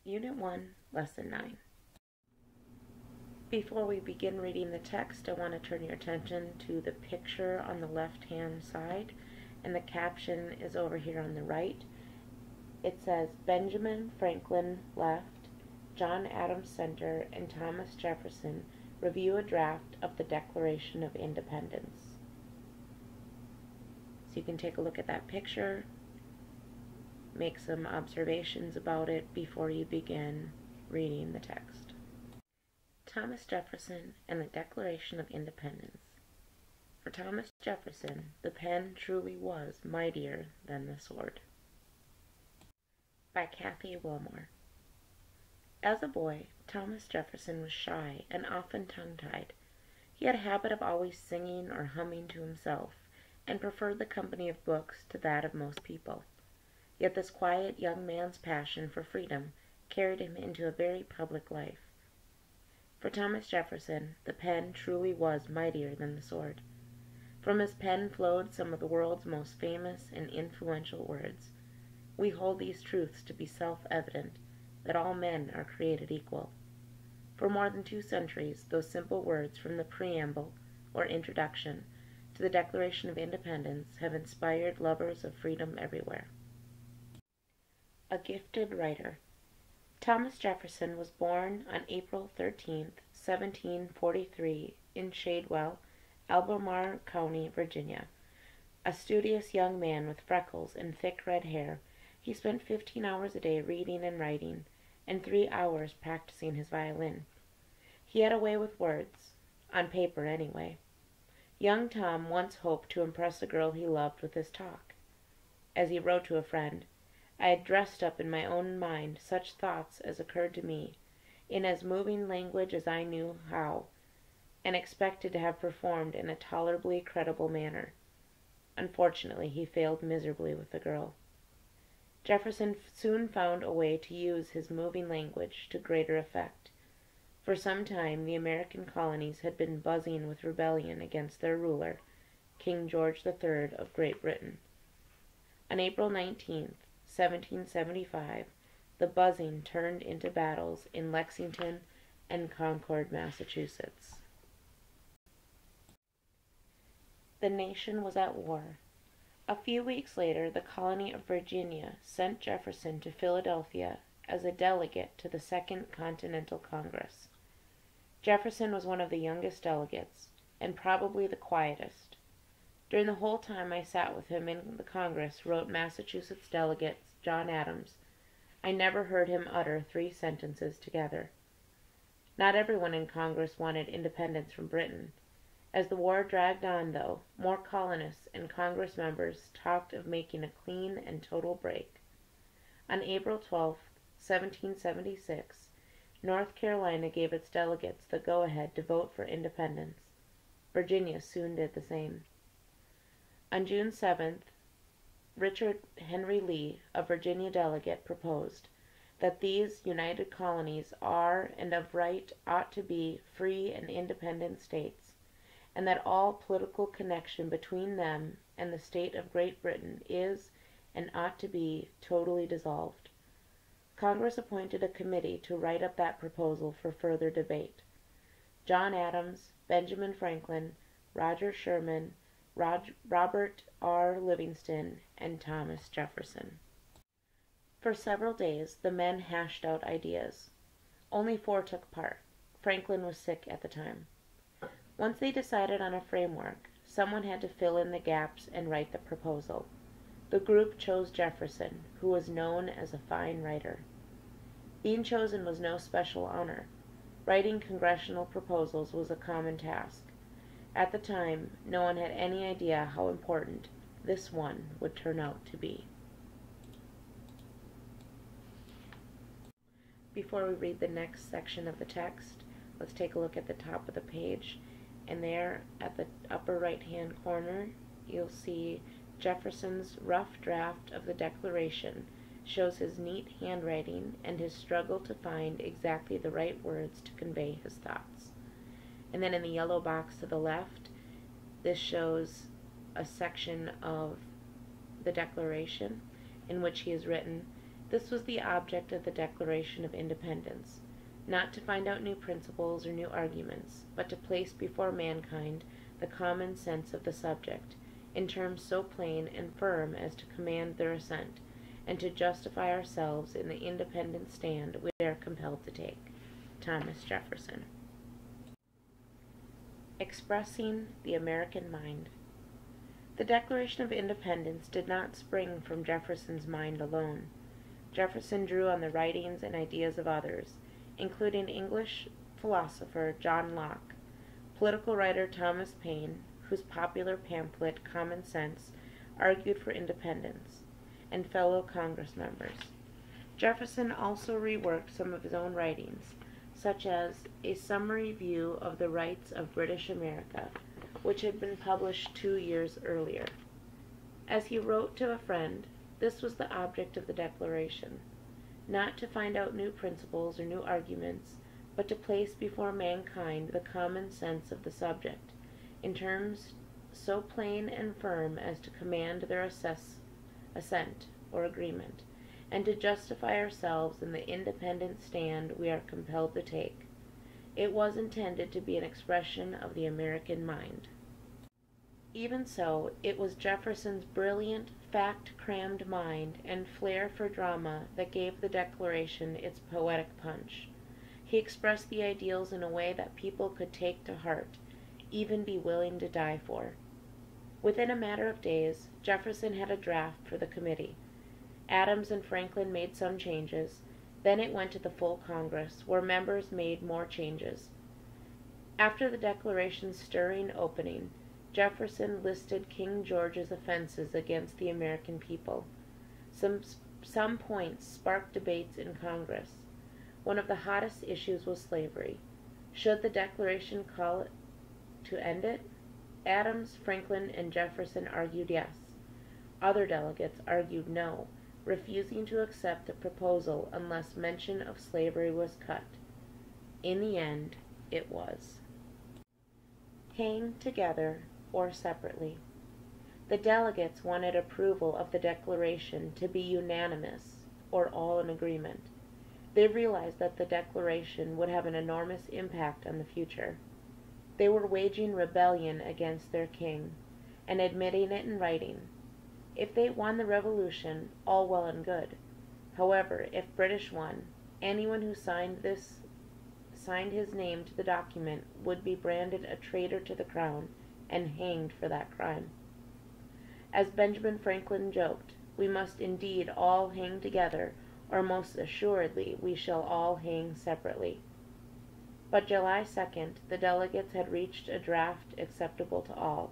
Unit 1, Lesson 9. Before we begin reading the text, I want to turn your attention to the picture on the left-hand side, and the caption is over here on the right. It says, Benjamin Franklin left, John Adams Center, and Thomas Jefferson review a draft of the Declaration of Independence. So you can take a look at that picture, make some observations about it before you begin reading the text. Thomas Jefferson and the Declaration of Independence. For Thomas Jefferson, the pen truly was mightier than the sword. By Kathy Wilmore. As a boy, Thomas Jefferson was shy and often tongue-tied. He had a habit of always singing or humming to himself, and preferred the company of books to that of most people. Yet this quiet young man's passion for freedom carried him into a very public life. For Thomas Jefferson, the pen truly was mightier than the sword. From his pen flowed some of the world's most famous and influential words. We hold these truths to be self-evident, that all men are created equal. For more than 2 centuries, those simple words from the preamble, or introduction, to the Declaration of Independence have inspired lovers of freedom everywhere. A gifted writer. Thomas Jefferson was born on April 13, 1743, in Shadwell, Albemarle County, Virginia. A studious young man with freckles and thick red hair, he spent 15 hours a day reading and writing, and 3 hours practicing his violin. He had a way with words, on paper anyway. Young Tom once hoped to impress a girl he loved with his talk. As he wrote to a friend, I had dressed up in my own mind such thoughts as occurred to me, in as moving language as I knew how, and expected to have performed in a tolerably credible manner. Unfortunately, he failed miserably with the girl. Jefferson soon found a way to use his moving language to greater effect. For some time, the American colonies had been buzzing with rebellion against their ruler, King George III of Great Britain. On April 19, 1775, the buzzing turned into battles in Lexington and Concord, Massachusetts. The nation was at war. A few weeks later, the colony of Virginia sent Jefferson to Philadelphia as a delegate to the Second Continental Congress. Jefferson was one of the youngest delegates, and probably the quietest. During the whole time I sat with him in the Congress, wrote Massachusetts delegate John Adams, I never heard him utter 3 sentences together. Not everyone in Congress wanted independence from Britain. As the war dragged on, though, more colonists and Congress members talked of making a clean and total break. On April 12, 1776, North Carolina gave its delegates the go-ahead to vote for independence. Virginia soon did the same. On June 7th, Richard Henry Lee, a Virginia delegate, proposed that these united colonies are and of right ought to be free and independent states, and that all political connection between them and the state of Great Britain is and ought to be totally dissolved. Congress appointed a committee to write up that proposal for further debate. John Adams, Benjamin Franklin, Roger Sherman, Robert R. Livingston, and Thomas Jefferson. For several days, the men hashed out ideas. Only 4 took part. Franklin was sick at the time. Once they decided on a framework, someone had to fill in the gaps and write the proposal. The group chose Jefferson, who was known as a fine writer. Being chosen was no special honor. Writing congressional proposals was a common task. At the time, no one had any idea how important this one would turn out to be. Before we read the next section of the text, let's take a look at the top of the page. And there, at the upper right-hand corner, you'll see Jefferson's rough draft of the Declaration shows his neat handwriting and his struggle to find exactly the right words to convey his thoughts. And then in the yellow box to the left, this shows a section of the Declaration in which he has written, This was the object of the Declaration of Independence, not to find out new principles or new arguments, but to place before mankind the common sense of the subject, in terms so plain and firm as to command their assent, and to justify ourselves in the independent stand we are compelled to take. Thomas Jefferson. Expressing the American Mind. The Declaration of Independence did not spring from Jefferson's mind alone. Jefferson drew on the writings and ideas of others, including English philosopher John Locke, political writer Thomas Paine, whose popular pamphlet Common Sense argued for independence, and fellow Congress members. Jefferson also reworked some of his own writings, such as A Summary View of the Rights of British America, which had been published 2 years earlier. As he wrote to a friend, this was the object of the Declaration, not to find out new principles or new arguments, but to place before mankind the common sense of the subject, in terms so plain and firm as to command their assent or agreement, and to justify ourselves in the independent stand we are compelled to take. It was intended to be an expression of the American mind. Even so, it was Jefferson's brilliant, fact-crammed mind and flair for drama that gave the Declaration its poetic punch. He expressed the ideals in a way that people could take to heart, even be willing to die for. Within a matter of days, Jefferson had a draft for the committee. Adams and Franklin made some changes. Then it went to the full Congress, where members made more changes. After the Declaration's stirring opening, Jefferson listed King George's offenses against the American people. Some points sparked debates in Congress. One of the hottest issues was slavery. Should the Declaration call it to end it? Adams, Franklin, and Jefferson argued yes. Other delegates argued no, refusing to accept the proposal unless mention of slavery was cut. In the end, it was. Hang together or separately. The delegates wanted approval of the Declaration to be unanimous, or all in agreement. They realized that the Declaration would have an enormous impact on the future. They were waging rebellion against their king, and admitting it in writing. If they won the revolution, all well and good. However, if British won, anyone who signed his name to the document would be branded a traitor to the crown and hanged for that crime. As Benjamin Franklin joked, we must indeed all hang together, or most assuredly we shall all hang separately. But July 2nd, the delegates had reached a draft acceptable to all.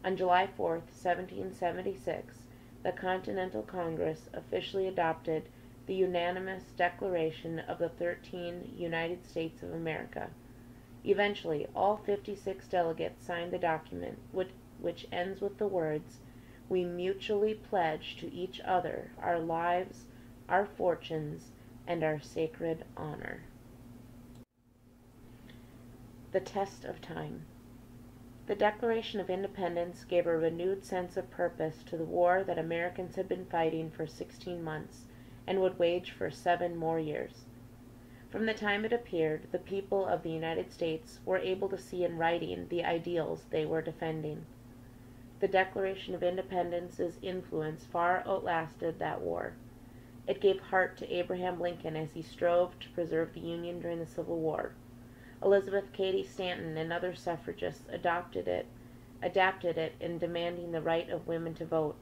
On July 4th, 1776, the Continental Congress officially adopted the unanimous Declaration of the 13 United States of America. Eventually, all 56 delegates signed the document, which ends with the words, "We mutually pledge to each other our lives, our fortunes, and our sacred honor." The test of time. The Declaration of Independence gave a renewed sense of purpose to the war that Americans had been fighting for 16 months and would wage for 7 more years. From the time it appeared, the people of the United States were able to see in writing the ideals they were defending. The Declaration of Independence's influence far outlasted that war. It gave heart to Abraham Lincoln as he strove to preserve the Union during the Civil War. Elizabeth Cady Stanton and other suffragists adapted it in demanding the right of women to vote.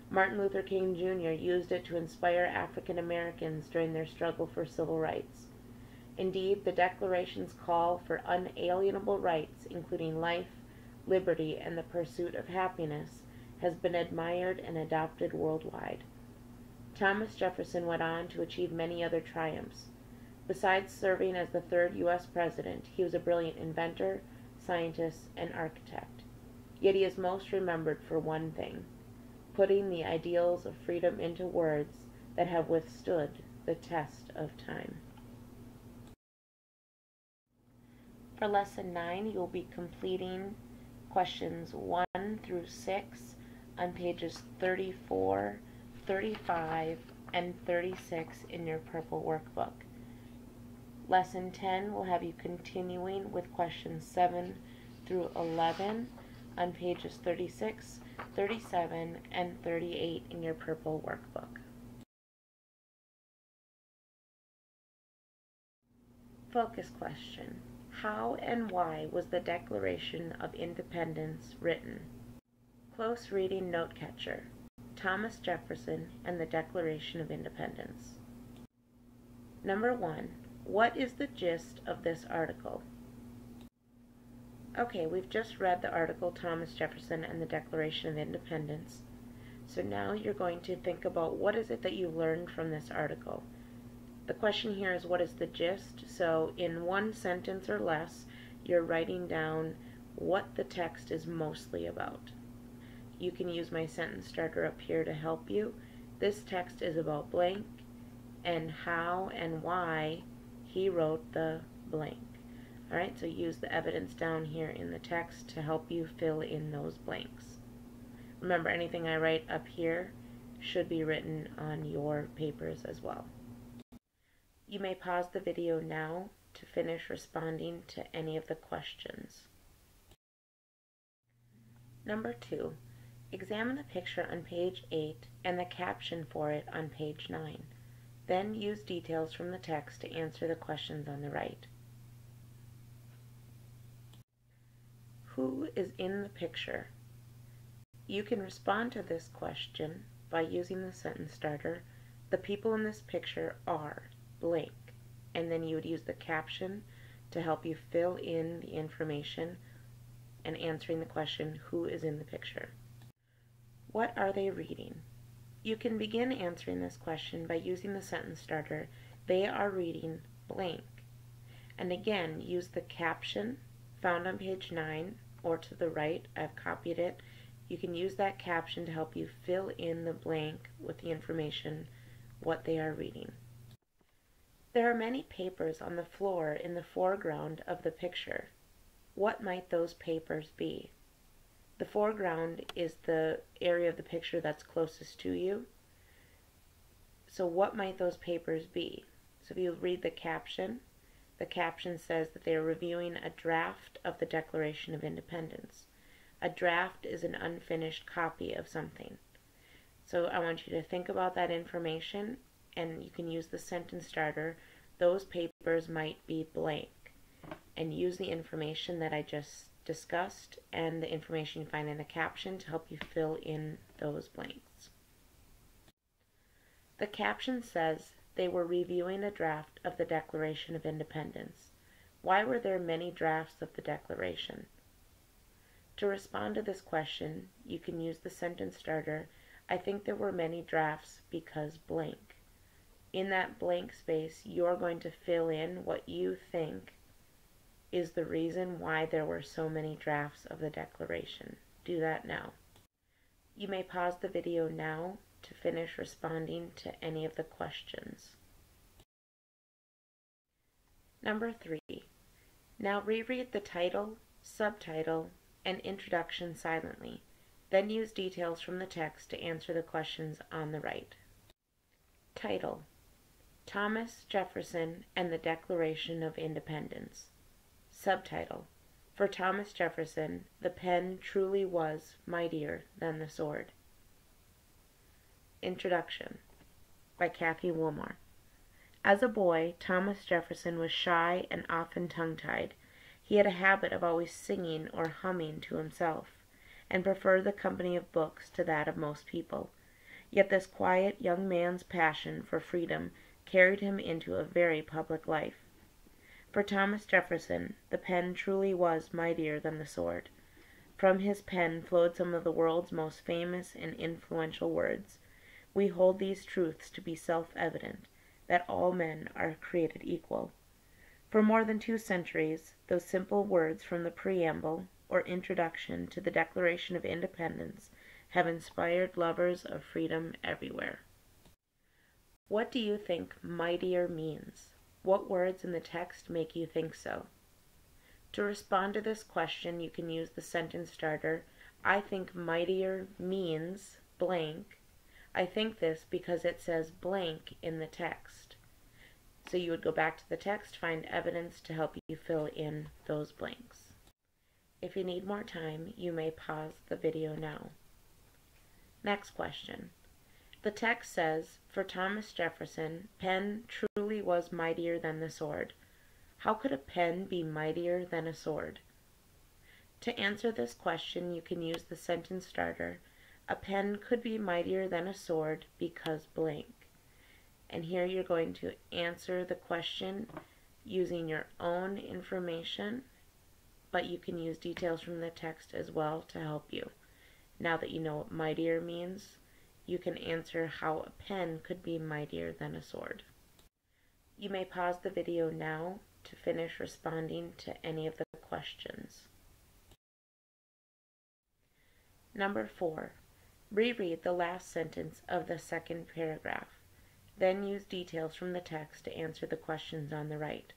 Martin Luther King Jr. used it to inspire African Americans during their struggle for civil rights. Indeed, the Declaration's call for unalienable rights, including life, liberty, and the pursuit of happiness, has been admired and adopted worldwide. Thomas Jefferson went on to achieve many other triumphs. Besides serving as the 3rd U.S. President, he was a brilliant inventor, scientist, and architect. Yet he is most remembered for one thing: putting the ideals of freedom into words that have withstood the test of time. For Lesson 9, you will be completing questions 1 through 6 on pages 34, 35, and 36 in your purple workbook. Lesson 10 will have you continuing with questions 7 through 11 on pages 36, 37, and 38 in your purple workbook. Focus question. How and why was the Declaration of Independence written? Close reading note catcher. Thomas Jefferson and the Declaration of Independence. Number 1. What is the gist of this article? Okay, we've just read the article Thomas Jefferson and the Declaration of Independence. So now you're going to think about what is it that you learned from this article. The question here is what is the gist? So in one sentence or less, you're writing down what the text is mostly about. You can use my sentence starter up here to help you. This text is about blank and how and why he wrote the blank. Alright, so use the evidence down here in the text to help you fill in those blanks. Remember, anything I write up here should be written on your papers as well. You may pause the video now to finish responding to any of the questions. Number 2. Examine the picture on page 8 and the caption for it on page 9. Then use details from the text to answer the questions on the right. Who is in the picture? You can respond to this question by using the sentence starter. The people in this picture are blank, and then you would use the caption to help you fill in the information and answering the question, who is in the picture? What are they reading? You can begin answering this question by using the sentence starter, they are reading blank. And again, use the caption found on page 9 or to the right. I've copied it. You can use that caption to help you fill in the blank with the information, what they are reading. There are many papers on the floor in the foreground of the picture. What might those papers be? The foreground is the area of the picture that's closest to you. So what might those papers be? So if you read the caption says that they are reviewing a draft of the Declaration of Independence. A draft is an unfinished copy of something. So I want you to think about that information, and you can use the sentence starter. Those papers might be blank, and use the information that I just discussed and the information you find in the caption to help you fill in those blanks. The caption says they were reviewing a draft of the Declaration of Independence. Why were there many drafts of the Declaration? To respond to this question, you can use the sentence starter, I think there were many drafts because blank. In that blank space, you're going to fill in what you think is the reason why there were so many drafts of the Declaration. Do that now. You may pause the video now to finish responding to any of the questions. Number 3. Now reread the title, subtitle, and introduction silently. Then use details from the text to answer the questions on the right. Title: Thomas Jefferson and the Declaration of Independence. Subtitle: For Thomas Jefferson, the pen truly was mightier than the sword. Introduction by Kathy Woolmore. As a boy, Thomas Jefferson was shy and often tongue-tied. He had a habit of always singing or humming to himself, and preferred the company of books to that of most people. Yet this quiet young man's passion for freedom carried him into a very public life. For Thomas Jefferson, the pen truly was mightier than the sword. From his pen flowed some of the world's most famous and influential words. We hold these truths to be self-evident, that all men are created equal. For more than 2 centuries, those simple words from the preamble, or introduction to the Declaration of Independence, have inspired lovers of freedom everywhere. What do you think mightier means? What words in the text make you think so? To respond to this question, you can use the sentence starter, I think mightier means blank. I think this because it says blank in the text. So you would go back to the text, find evidence to help you fill in those blanks. If you need more time, you may pause the video now. Next question. The text says, for Thomas Jefferson, pen truly was mightier than the sword. How could a pen be mightier than a sword? To answer this question, you can use the sentence starter. A pen could be mightier than a sword because blank. And here you're going to answer the question using your own information, but you can use details from the text as well to help you. Now that you know what mightier means, you can answer how a pen could be mightier than a sword. You may pause the video now to finish responding to any of the questions. Number 4. Reread the last sentence of the second paragraph. Then use details from the text to answer the questions on the right.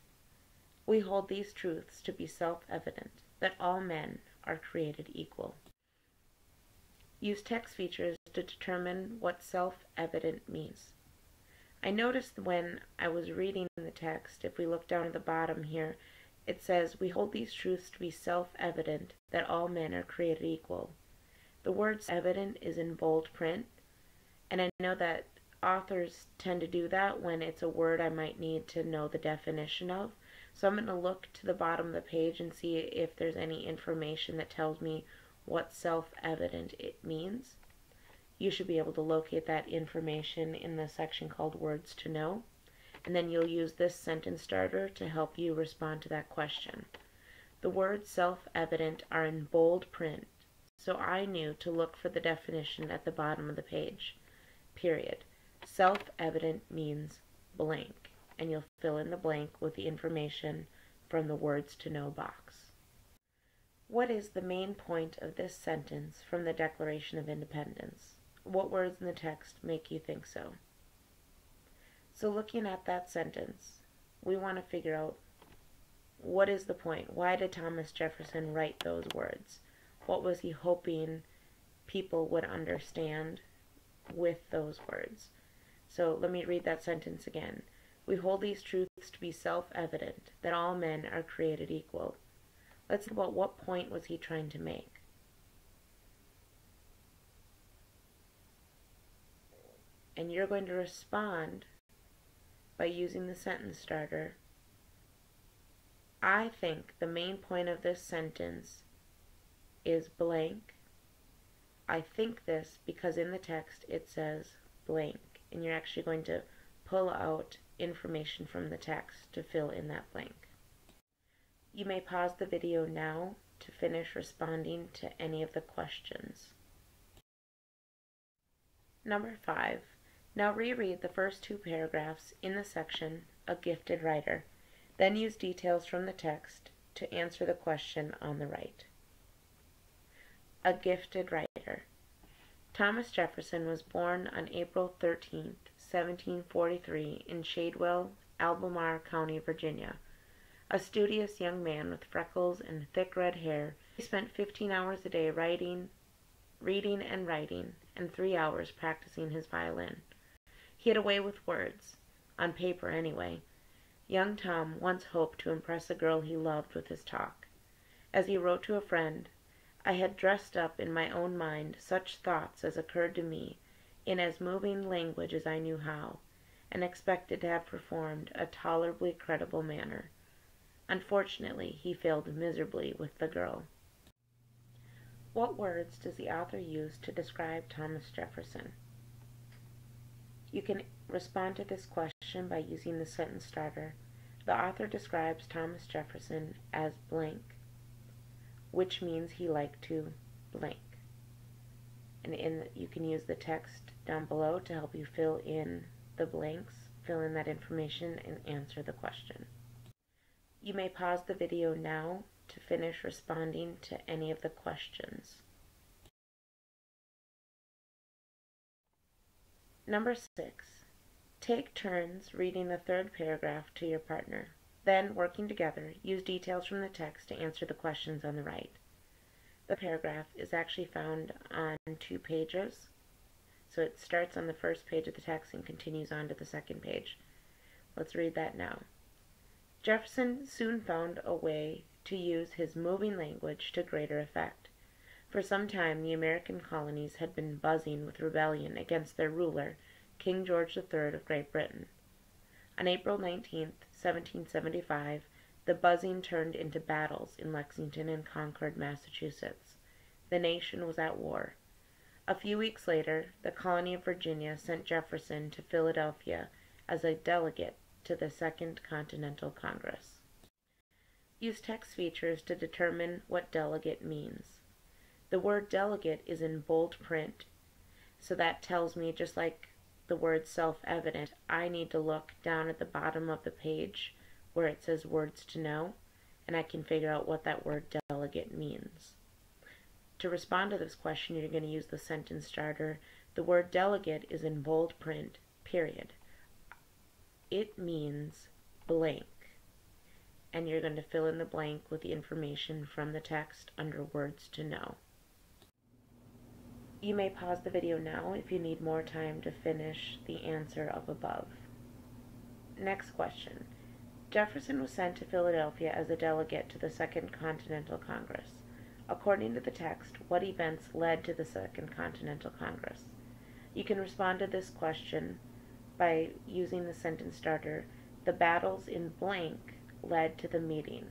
We hold these truths to be self-evident, that all men are created equal. Use text features to determine what self-evident means. I noticed when I was reading the text, if we look down at the bottom here, it says, we hold these truths to be self-evident, that all men are created equal. The word evident is in bold print, and I know that authors tend to do that when it's a word I might need to know the definition of. So I'm going to look to the bottom of the page and see if there's any information that tells me what self-evident it means. You should be able to locate that information in the section called Words to Know, and then you'll use this sentence starter to help you respond to that question. The words self-evident are in bold print, so I knew to look for the definition at the bottom of the page. Period. Self-evident means blank, and you'll fill in the blank with the information from the Words to Know box. What is the main point of this sentence from the Declaration of Independence? What words in the text make you think so? So looking at that sentence, we want to figure out what is the point? Why did Thomas Jefferson write those words? What was he hoping people would understand with those words? So let me read that sentence again. We hold these truths to be self-evident, that all men are created equal. Let's think about what point was he trying to make. And you're going to respond by using the sentence starter. I think the main point of this sentence is blank. I think this because in the text it says blank, and you're actually going to pull out information from the text to fill in that blank. You may pause the video now to finish responding to any of the questions. Number 5. Now reread the first 2 paragraphs in the section, A Gifted Writer. Then use details from the text to answer the question on the right. A Gifted Writer. Thomas Jefferson was born on April 13, 1743 in Shadwell, Albemarle County, Virginia. A studious young man with freckles and thick red hair, he spent 15 hours a day reading and writing, and 3 hours practicing his violin. He had a way with words, on paper anyway. Young Tom once hoped to impress a girl he loved with his talk. As he wrote to a friend, I had dressed up in my own mind such thoughts as occurred to me in as moving language as I knew how, and expected to have performed a tolerably credible manner. Unfortunately, he failed miserably with the girl. What words does the author use to describe Thomas Jefferson? You can respond to this question by using the sentence starter. The author describes Thomas Jefferson as blank, which means he liked to blank. And you can use the text down below to help you fill in the blanks, fill in that information, and answer the question. You may pause the video now to finish responding to any of the questions. Number 6. Take turns reading the third paragraph to your partner. Then, working together, use details from the text to answer the questions on the right. The paragraph is actually found on 2 pages, So it starts on the first page of the text and continues on to the second page. Let's read that now. Jefferson soon found a way to use his moving language to greater effect. For some time the American colonies had been buzzing with rebellion against their ruler, King George III of Great Britain. On April 19, 1775, the buzzing turned into battles in Lexington and Concord, Massachusetts. The nation was at war. A few weeks later, the colony of Virginia sent Jefferson to Philadelphia as a delegate to the Second Continental Congress. Use text features to determine what delegate means. The word delegate is in bold print, so that tells me, just like the word self-evident, I need to look down at the bottom of the page where it says words to know, and I can figure out what that word delegate means. To respond to this question, you're going to use the sentence starter. The word delegate is in bold print, period. It means blank, and you're going to fill in the blank with the information from the text under words to know. You may pause the video now if you need more time to finish the answer of above. Next question. Jefferson was sent to Philadelphia as a delegate to the Second Continental Congress. According to the text, what events led to the Second Continental Congress? You can respond to this question by using the sentence starter, the battles in blank led to the meeting.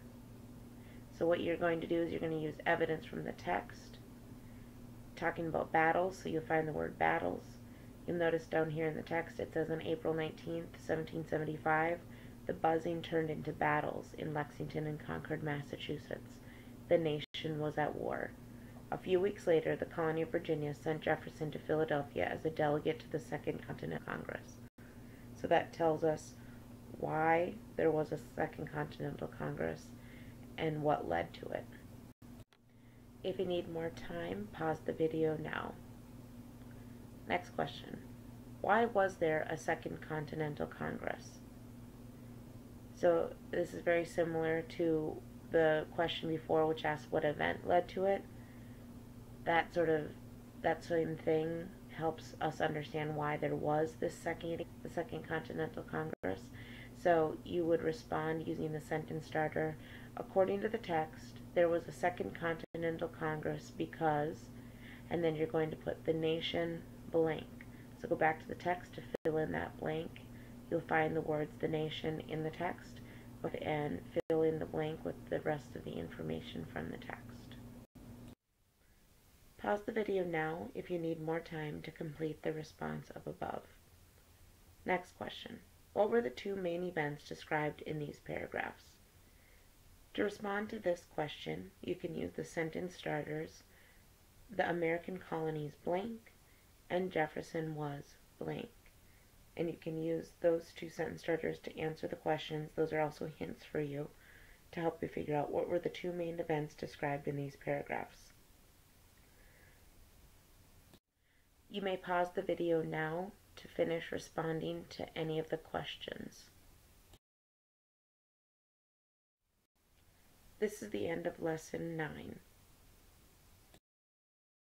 So what you're going to do is you're going to use evidence from the text, talking about battles, so you'll find the word battles. You'll notice down here in the text it says on April 19th, 1775, the buzzing turned into battles in Lexington and Concord, Massachusetts. The nation was at war. A few weeks later, the colony of Virginia sent Jefferson to Philadelphia as a delegate to the Second Continental Congress. So that tells us why there was a Second Continental Congress and what led to it. If you need more time, pause the video now. Next question. Why was there a Second Continental Congress? So this is very similar to the question before, which asked what event led to it. That same thing helps us understand why there was the Second Continental Congress. So you would respond using the sentence starter. According to the text, there was a Second Continental Congress because, and then you're going to put the nation blank. So go back to the text to fill in that blank. You'll find the words the nation in the text and fill in the blank with the rest of the information from the text. Pause the video now if you need more time to complete the response of above. Next question. What were the two main events described in these paragraphs? To respond to this question, you can use the sentence starters, the American colonies blank, and Jefferson was blank. And you can use those two sentence starters to answer the questions. Those are also hints for you to help you figure out what were the two main events described in these paragraphs. You may pause the video now to finish responding to any of the questions. This is the end of Lesson 9.